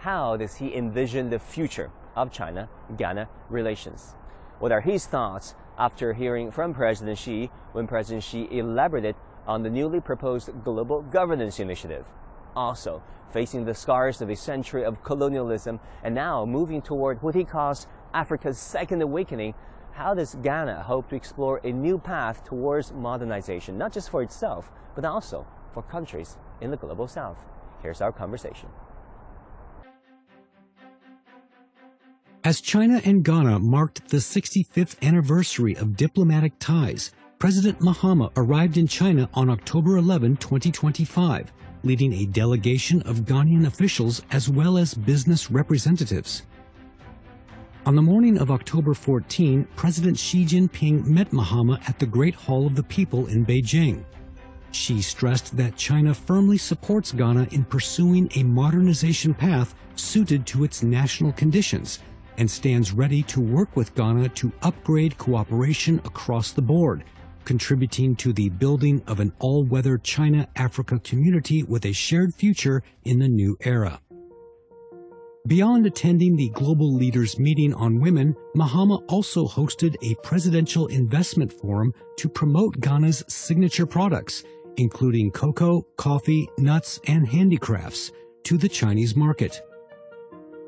how does he envision the future of China-Ghana relations? What are his thoughts after hearing from President Xi when President Xi elaborated on the newly proposed Global Governance Initiative? Also, facing the scars of a century of colonialism and now moving toward what he calls Africa's second awakening, how does Ghana hope to explore a new path towards modernization, not just for itself, but also for countries in the global south? Here's our conversation. As China and Ghana marked the 65th anniversary of diplomatic ties, President Mahama arrived in China on October 11, 2025, leading a delegation of Ghanaian officials as well as business representatives. On the morning of October 14, President Xi Jinping met Mahama at the Great Hall of the People in Beijing. Xi stressed that China firmly supports Ghana in pursuing a modernization path suited to its national conditions, and stands ready to work with Ghana to upgrade cooperation across the board, contributing to the building of an all-weather China-Africa community with a shared future in the new era. Beyond attending the Global Leaders Meeting on Women, Mahama also hosted a presidential investment forum to promote Ghana's signature products, including cocoa, coffee, nuts, and handicrafts, to the Chinese market.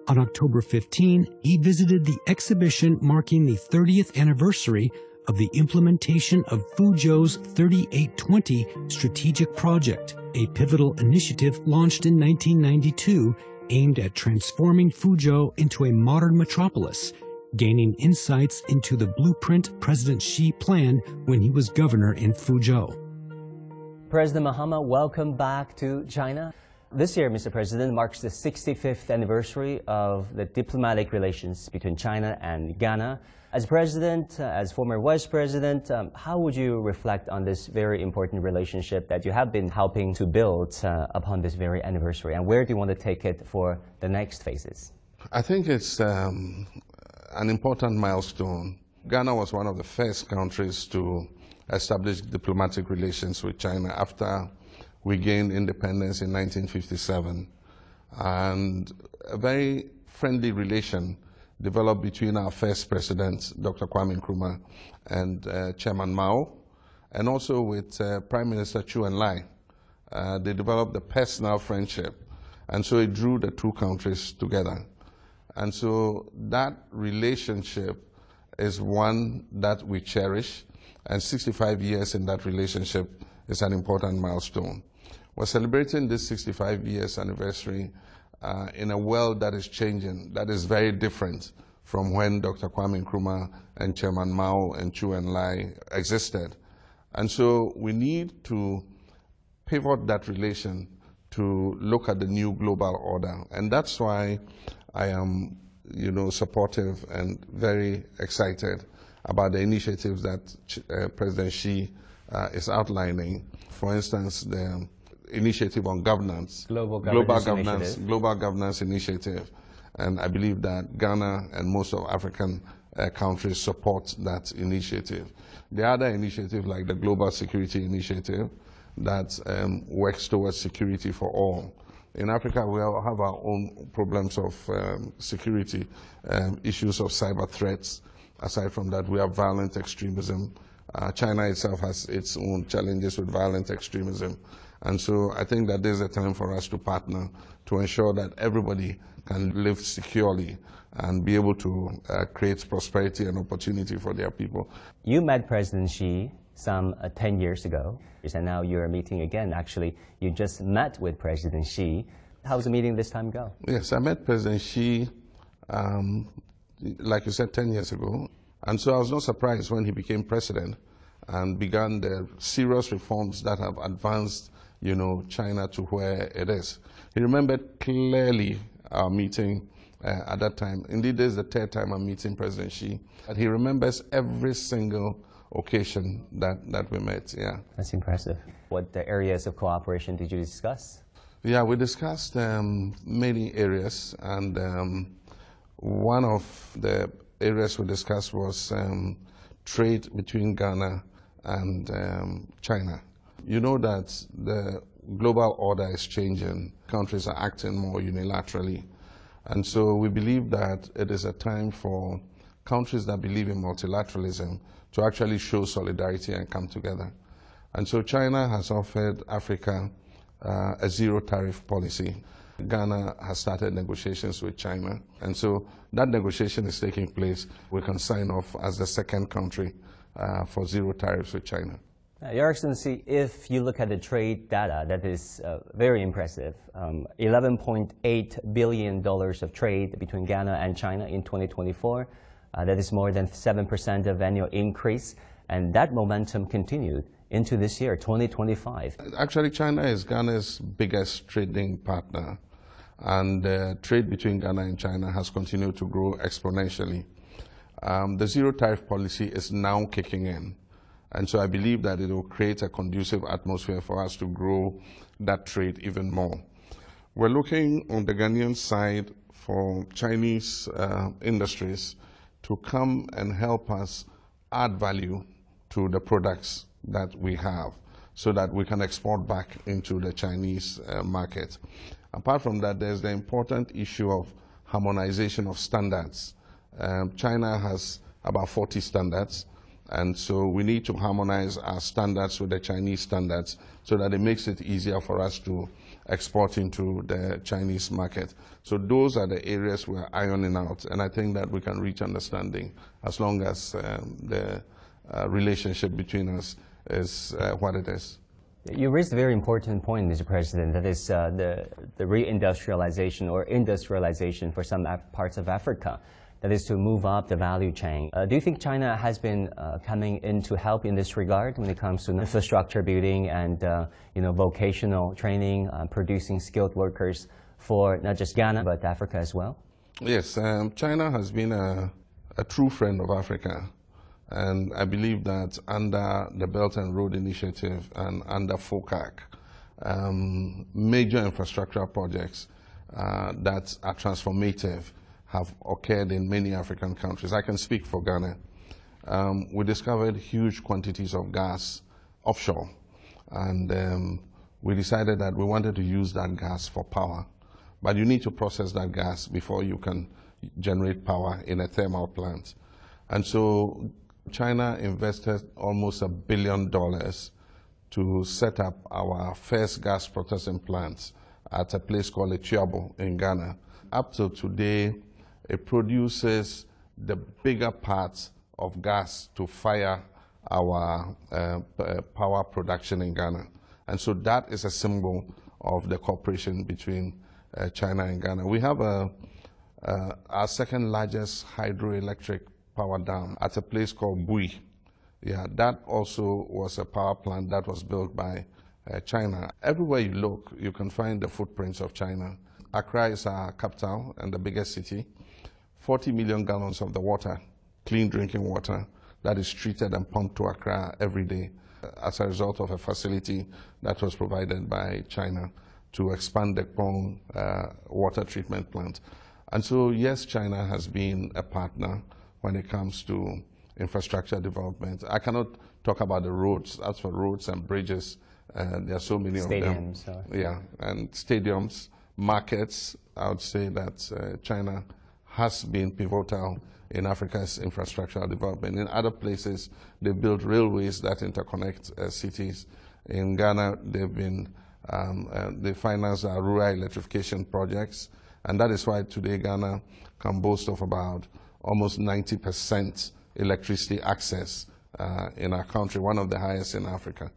On October 15, he visited the exhibition marking the 30th anniversary of the implementation of Fuzhou's 3820 strategic project, a pivotal initiative launched in 1992 aimed at transforming Fuzhou into a modern metropolis, gaining insights into the blueprint President Xi planned when he was governor in Fuzhou. President Mahama, welcome back to China. This year, Mr. President, marks the 65th anniversary of the diplomatic relations between China and Ghana. As President, as former Vice President, how would you reflect on this very important relationship that you have been helping to build upon this very anniversary? And where do you want to take it for the next phases? I think it's an important milestone. Ghana was one of the first countries to establish diplomatic relations with China after we gained independence in 1957, and a very friendly relation developed between our first president, Dr. Kwame Nkrumah, and Chairman Mao, and also with Prime Minister Chu Enlai. They developed a personal friendship, and so it drew the two countries together. And so that relationship is one that we cherish, and 65 years in that relationship is an important milestone. We're celebrating this 65 years anniversary in a world that is changing, that is very different from when Dr. Kwame Nkrumah and Chairman Mao and Chu Enlai existed. And so we need to pivot that relation to look at the new global order. And that's why I am, supportive and very excited about the initiatives that President Xi is outlining. For instance, the initiative on governance, global governance initiative, and I believe that Ghana and most of African countries support that initiative. The other initiative, like the Global Security Initiative, that works towards security for all. In Africa, we all have our own problems of security, issues of cyber threats. Aside from that, we have violent extremism. China itself has its own challenges with violent extremism. And so I think that there's a time for us to partner to ensure that everybody can live securely and be able to create prosperity and opportunity for their people. You met President Xi some 10 years ago, and now you're meeting again. Actually, you just met with President Xi. How's the meeting this time go? Yes, I met President Xi, like you said, 10 years ago. And so I was not surprised when he became president and began the serious reforms that have advanced China to where it is. He remembered clearly our meeting at that time. Indeed, this is the third time I'm meeting President Xi. But he remembers every single occasion that we met, yeah. That's impressive. What areas of cooperation did you discuss? Yeah, we discussed many areas, and one of the areas we discussed was trade between Ghana and China. You know that the global order is changing. Countries are acting more unilaterally. And so we believe that it is a time for countries that believe in multilateralism to actually show solidarity and come together. And so China has offered Africa a zero tariff policy. Ghana has started negotiations with China. And so that negotiation is taking place. We can sign off as the second country for zero tariffs with China. Your Excellency, if you look at the trade data, that is very impressive. $11.8 billion of trade between Ghana and China in 2024. That is more than 7% of annual increase. And that momentum continued into this year, 2025. Actually, China is Ghana's biggest trading partner. And trade between Ghana and China has continued to grow exponentially. The zero tariff policy is now kicking in. And so I believe that it will create a conducive atmosphere for us to grow that trade even more. We're looking on the Ghanaian side for Chinese industries to come and help us add value to the products that we have so that we can export back into the Chinese market. Apart from that, there's the important issue of harmonization of standards. China has about 40 standards. And so we need to harmonize our standards with the Chinese standards so that it makes it easier for us to export into the Chinese market. So those are the areas we're ironing out. And I think that we can reach understanding as long as the relationship between us is what it is. You raised a very important point, Mr. President, that is the reindustrialization or industrialization for some parts of Africa. That is to move up the value chain. Do you think China has been coming in to help in this regard when it comes to infrastructure building and vocational training, producing skilled workers for not just Ghana but Africa as well? Yes, China has been a true friend of Africa. And I believe that under the Belt and Road Initiative and under FOCAC, major infrastructural projects that are transformative have occurred in many African countries. I can speak for Ghana. We discovered huge quantities of gas offshore, and we decided that we wanted to use that gas for power. But you need to process that gas before you can generate power in a thermal plant. And so China invested almost $1 billion to set up our first gas processing plants at a place called Echiabo in Ghana. Up to today, it produces the bigger parts of gas to fire our power production in Ghana. And so that is a symbol of the cooperation between China and Ghana. We have our second largest hydroelectric power dam at a place called Bui. Yeah, that also was a power plant that was built by China. Everywhere you look, you can find the footprints of China. Accra is our capital and the biggest city. 40 million gallons of the water, clean drinking water, that is treated and pumped to Accra every day as a result of a facility that was provided by China to expand the Kong water treatment plant. And so, yes, China has been a partner when it comes to infrastructure development. I cannot talk about the roads. As for roads and bridges, there are so many of them. Yeah, and stadiums, markets. I would say that China has been pivotal in Africa's infrastructural development. In other places, they built railways that interconnect cities. In Ghana, they finance rural electrification projects, and that is why today Ghana can boast of about almost 90% electricity access in our country, one of the highest in Africa.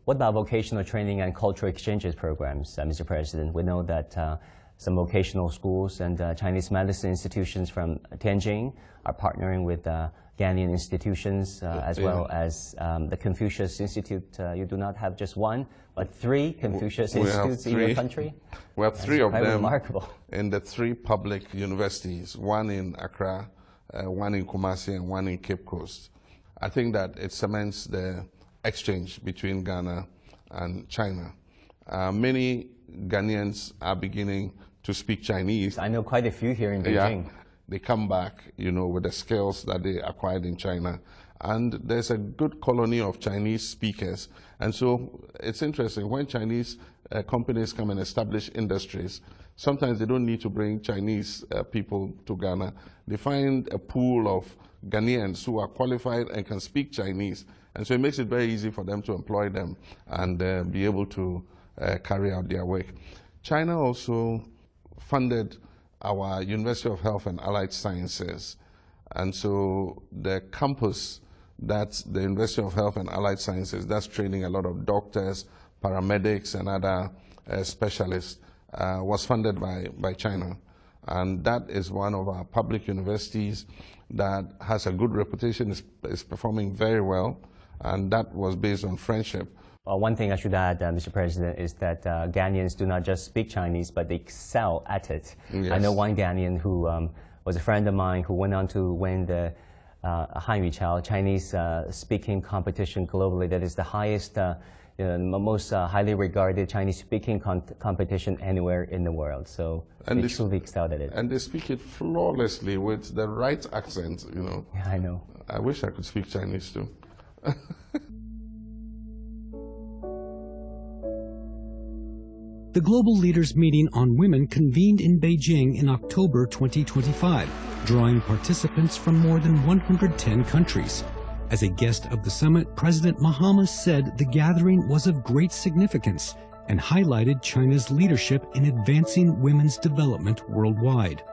What about vocational training and cultural exchanges programs, Mr. President? We know that some vocational schools and Chinese medicine institutions from Tianjin are partnering with Ghanaian institutions as well as the Confucius Institute. You do not have just one, but three Confucius institutes in your country? We have three of them remarkable. In the three public universities, one in Accra, one in Kumasi, and one in Cape Coast. I think that it cements the exchange between Ghana and China. Many Ghanaians are beginning to speak Chinese. I know quite a few here in Beijing. Yeah, they come back, with the skills that they acquired in China, And there's a good colony of Chinese speakers. And so it's interesting, when Chinese companies come and establish industries, sometimes they don't need to bring Chinese people to Ghana. They find a pool of Ghanaians who are qualified and can speak Chinese. And so it makes it very easy for them to employ them and be able to carry out their work. China also funded our University of Health and Allied Sciences. And so the campus, that's the University of Health and Allied Sciences, that's training a lot of doctors, paramedics, and other specialists, was funded by China. And that is one of our public universities that has a good reputation, is performing very well, and that was based on friendship. One thing I should add, Mr. President, is that Ghanaians do not just speak Chinese, but they excel at it. Yes. I know one Ghanaian who was a friend of mine who went on to win the Hanyu Chinese speaking competition globally. That is the highest, most highly regarded Chinese speaking competition anywhere in the world. So they truly excelled at it. And they speak it flawlessly with the right accent, Yeah, I know. I wish I could speak Chinese too. The Global Leaders Meeting on Women convened in Beijing in October 2025, drawing participants from more than 110 countries. As a guest of the summit, President Mahama said the gathering was of great significance and highlighted China's leadership in advancing women's development worldwide.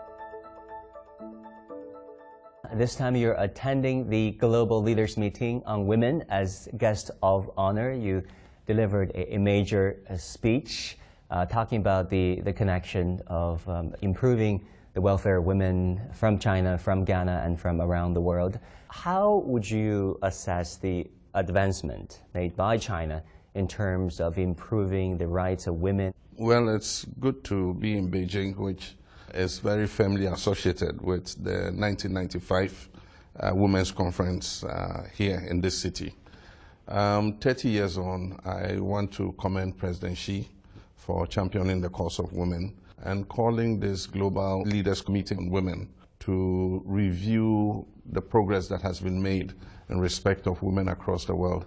This time you're attending the Global Leaders Meeting on Women as guest of honor. You delivered a major speech talking about the connection of improving the welfare of women from China, from Ghana, and from around the world. How would you assess the advancement made by China in terms of improving the rights of women? Well, it's good to be in Beijing, which is very firmly associated with the 1995 Women's Conference here in this city. 30 years on, I want to commend President Xi for championing the cause of women and calling this Global Leaders Meeting on Women to review the progress that has been made in respect of women across the world.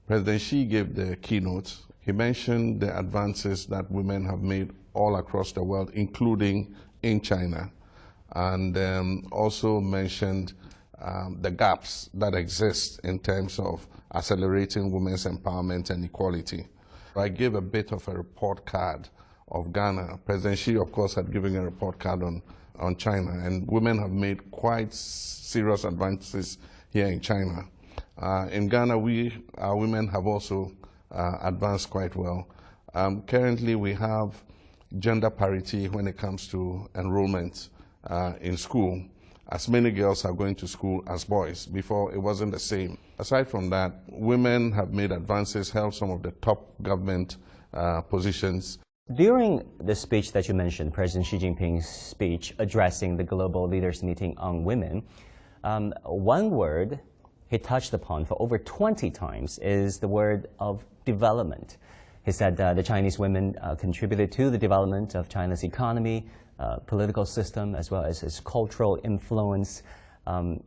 President Xi gave the keynote. He mentioned the advances that women have made all across the world, including in China, and also mentioned the gaps that exist in terms of accelerating women's empowerment and equality. I gave a bit of a report card of Ghana. President Xi, of course, had given a report card on China, and women have made quite serious advances here in China. In Ghana, our women have also advanced quite well. Currently, we have gender parity when it comes to enrollment in school. As many girls are going to school as boys. Before, it wasn't the same. Aside from that, women have made advances, held some of the top government positions. During the speech that you mentioned, President Xi Jinping's speech addressing the Global Leaders Meeting on Women, one word he touched upon for over 20 times is the word of development. He said the Chinese women contributed to the development of China's economy, political system, as well as its cultural influence.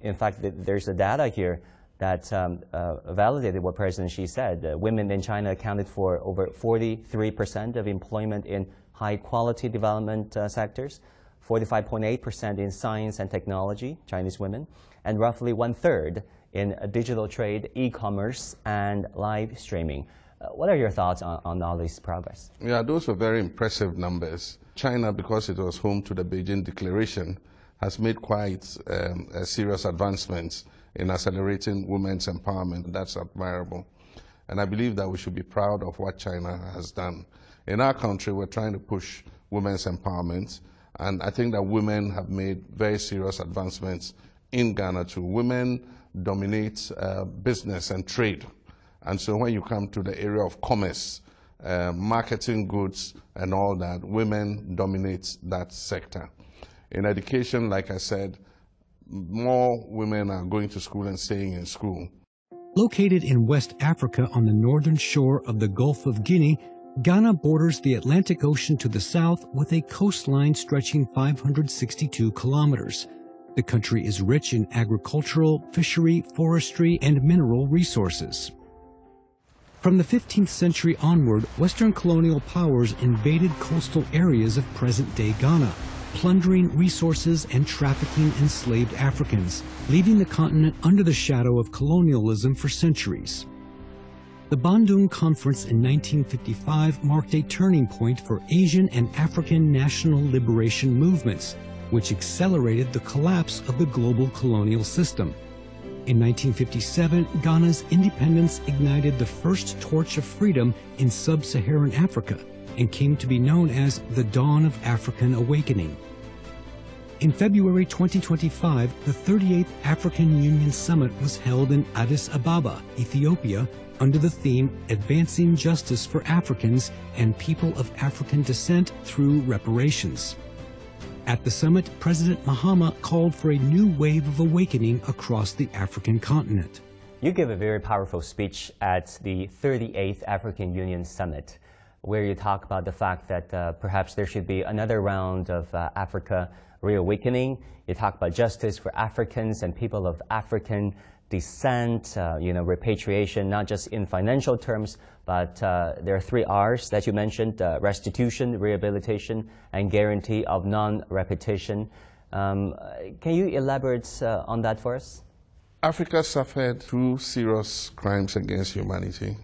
In fact, there's a data here that validated what President Xi said. Women in China accounted for over 43% of employment in high-quality development sectors, 45.8% in science and technology, Chinese women, and roughly 1/3 in digital trade, e-commerce, and live streaming. What are your thoughts on all this progress? Yeah, those were very impressive numbers. China, because it was home to the Beijing Declaration, has made quite serious advancements in accelerating women's empowerment. That's admirable. And I believe that we should be proud of what China has done. In our country, we're trying to push women's empowerment, and I think that women have made very serious advancements in Ghana too. Women dominate business and trade. And so when you come to the area of commerce, marketing goods and all that, women dominate that sector. In education, like I said, more women are going to school and staying in school. Located in West Africa on the northern shore of the Gulf of Guinea, Ghana borders the Atlantic Ocean to the south with a coastline stretching 562 kilometers. The country is rich in agricultural, fishery, forestry, and mineral resources. From the 15th century onward, Western colonial powers invaded coastal areas of present-day Ghana, plundering resources and trafficking enslaved Africans, leaving the continent under the shadow of colonialism for centuries. The Bandung Conference in 1955 marked a turning point for Asian and African national liberation movements, which accelerated the collapse of the global colonial system. In 1957, Ghana's independence ignited the first torch of freedom in sub-Saharan Africa and came to be known as the dawn of African awakening. In February 2025, the 38th African Union Summit was held in Addis Ababa, Ethiopia, under the theme Advancing Justice for Africans and People of African Descent Through Reparations. At the summit, President Mahama called for a new wave of awakening across the African continent. You gave a very powerful speech at the 38th African Union Summit, where you talk about the fact that perhaps there should be another round of Africa reawakening. You talk about justice for Africans and people of African descent, repatriation, not just in financial terms, but there are 3 R's that you mentioned, restitution, rehabilitation, and guarantee of non-repetition. Can you elaborate on that for us? Africa suffered 2 serious crimes against humanity.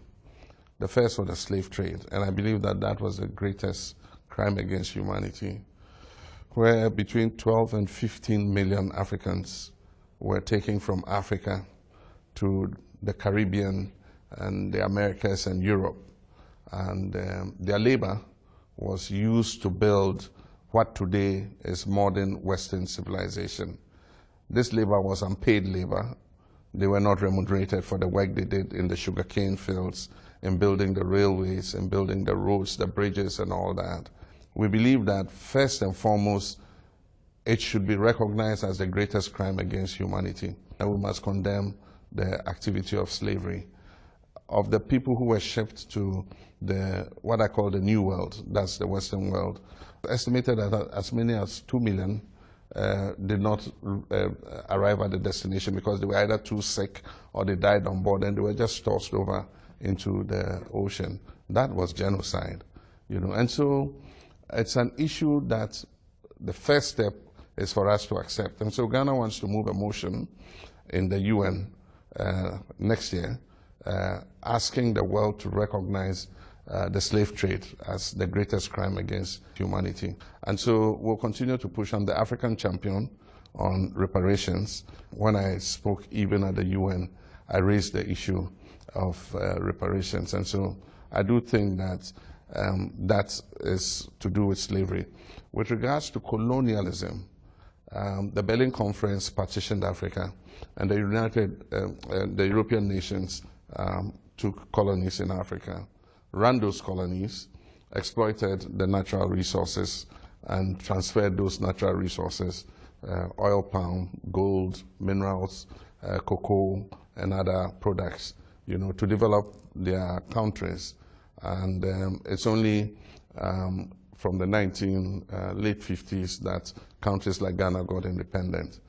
The first was the slave trade, and I believe that that was the greatest crime against humanity, where between 12 and 15 million Africans were taken from Africa to the Caribbean and the Americas and Europe. And their labor was used to build what today is modern Western civilization. This labor was unpaid labor. They were not remunerated for the work they did in the sugarcane fields, in building the railways, in building the roads, the bridges, and all that. We believe that first and foremost, it should be recognized as the greatest crime against humanity. And we must condemn the activity of slavery. Of the people who were shipped to what I call the New World, that's the Western world, estimated that as many as 2 million did not arrive at the destination because they were either too sick or they died on board and they were just tossed over into the ocean. That was genocide, And so it's an issue that the first step is for us to accept. And so Ghana wants to move a motion in the UN next year, asking the world to recognize the slave trade as the greatest crime against humanity. And so we'll continue to push. I'm the African champion on reparations. When I spoke even at the UN, I raised the issue of reparations. And so I do think that that is to do with slavery. With regards to colonialism, the Berlin Conference partitioned Africa, and the European nations took colonies in Africa, ran those colonies, exploited the natural resources, and transferred those natural resources, oil palm, gold, minerals, cocoa, and other products, to develop their countries. And it's only from the late 50s that countries like Ghana got independent.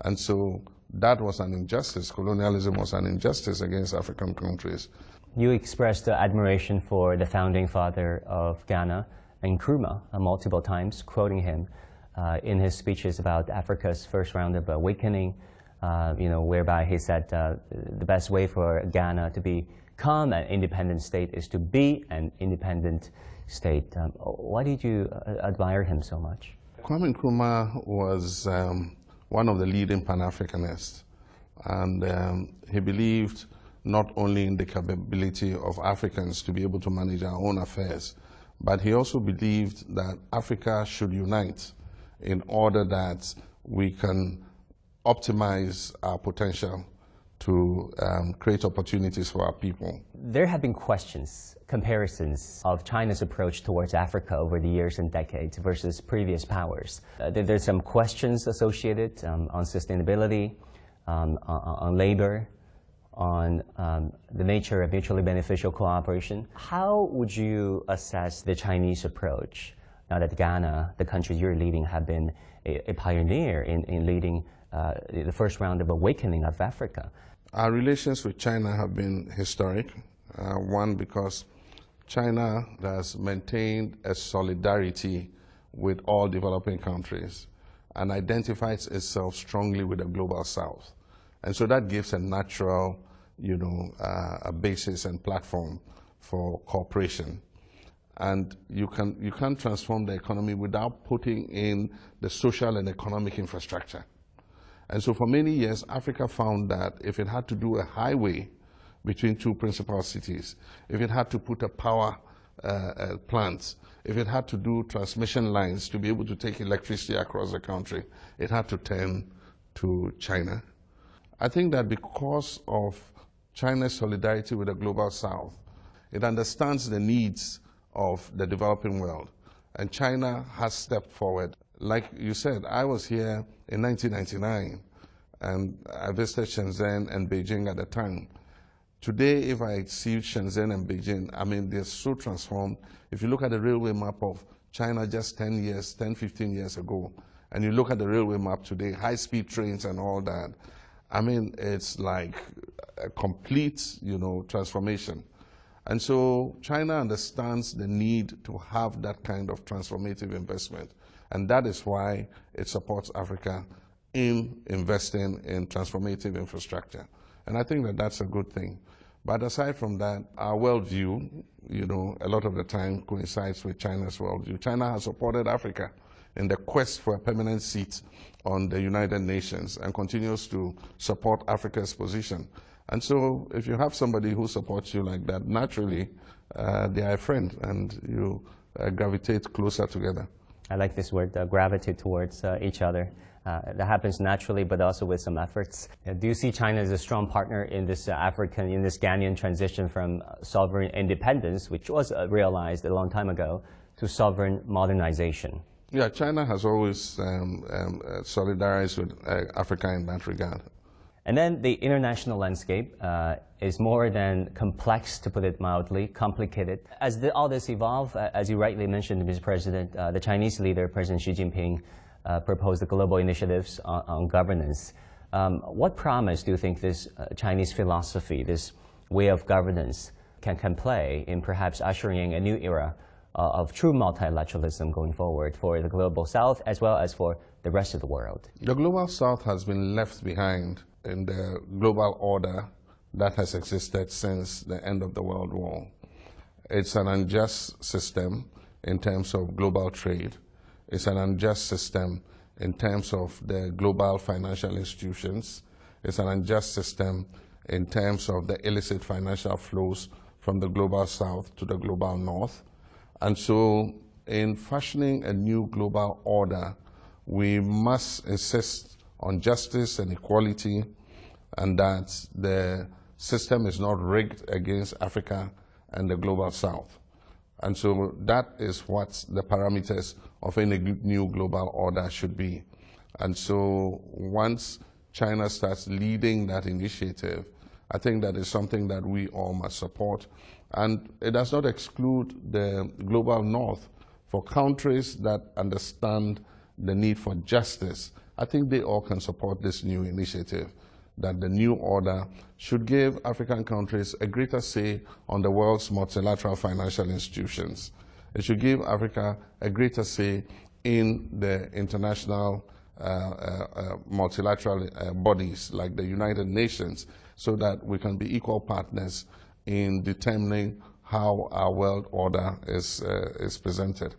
And so that was an injustice. Colonialism was an injustice against African countries. You expressed admiration for the founding father of Ghana, Nkrumah, multiple times, quoting him in his speeches about Africa's first round of awakening, whereby he said the best way for Ghana to become an independent state is to be an independent state. Why did you admire him so much? Kwame Nkrumah was one of the leading Pan-Africanists, and he believed not only in the capability of Africans to be able to manage our own affairs, but he also believed that Africa should unite in order that we can optimize our potential to create opportunities for our people. There have been questions, comparisons of China's approach towards Africa over the years and decades versus previous powers. There's some questions associated on sustainability, on labor, on the nature of mutually beneficial cooperation. How would you assess the Chinese approach now that Ghana, the country you're leading, have been a pioneer in leading the first round of awakening of Africa. Our relations with China have been historic. One, because China has maintained a solidarity with all developing countries and identifies itself strongly with the global south. And so that gives a natural, a basis and platform for cooperation. And you can't transform the economy without putting in the social and economic infrastructure. And so for many years, Africa found that if it had to do a highway between two principal cities, if it had to put a power plant, if it had to do transmission lines to be able to take electricity across the country, it had to turn to China. I think that because of China's solidarity with the global south, it understands the needs of the developing world. And China has stepped forward. Like you said, I was here in 1999, and I visited Shenzhen and Beijing at the time. Today, if I see Shenzhen and Beijing, I mean, they're so transformed. If you look at the railway map of China just 10, 15 years ago, and you look at the railway map today, high-speed trains and all that, I mean, it's like a complete, transformation. And so China understands the need to have that kind of transformative investment. And that is why it supports Africa in investing in transformative infrastructure. And I think that that's a good thing. But aside from that, our worldview, a lot of the time coincides with China's worldview. China has supported Africa in the quest for a permanent seat on the United Nations and continues to support Africa's position. And so if you have somebody who supports you like that, naturally, they are a friend, and you gravitate closer together. I like this word, gravitate towards each other. That happens naturally, but also with some efforts. Do you see China as a strong partner in this in this Ghanaian transition from sovereign independence, which was realized a long time ago, to sovereign modernization? Yeah, China has always solidarized with Africa in that regard. And then the international landscape is more than complex, to put it mildly, complicated. As all this evolved, as you rightly mentioned, Mr. President, the Chinese leader, President Xi Jinping, proposed the global initiatives on governance. What promise do you think this Chinese philosophy, this way of governance, can play in perhaps ushering in a new era of true multilateralism going forward for the global south as well as for the rest of the world? The global south has been left behind in the global order that has existed since the end of the World War. It's an unjust system in terms of global trade. It's an unjust system in terms of the global financial institutions. It's an unjust system in terms of the illicit financial flows from the global south to the global north. And so in fashioning a new global order, we must insist on justice and equality, and that the system is not rigged against Africa and the global south. And so that is what the parameters of any new global order should be. And so once China starts leading that initiative, I think that is something that we all must support. And it does not exclude the global north. For countries that understand the need for justice, I think they all can support this new initiative, that the new order should give African countries a greater say on the world's multilateral financial institutions. It should give Africa a greater say in the international multilateral bodies like the United Nations, so that we can be equal partners in determining how our world order is presented.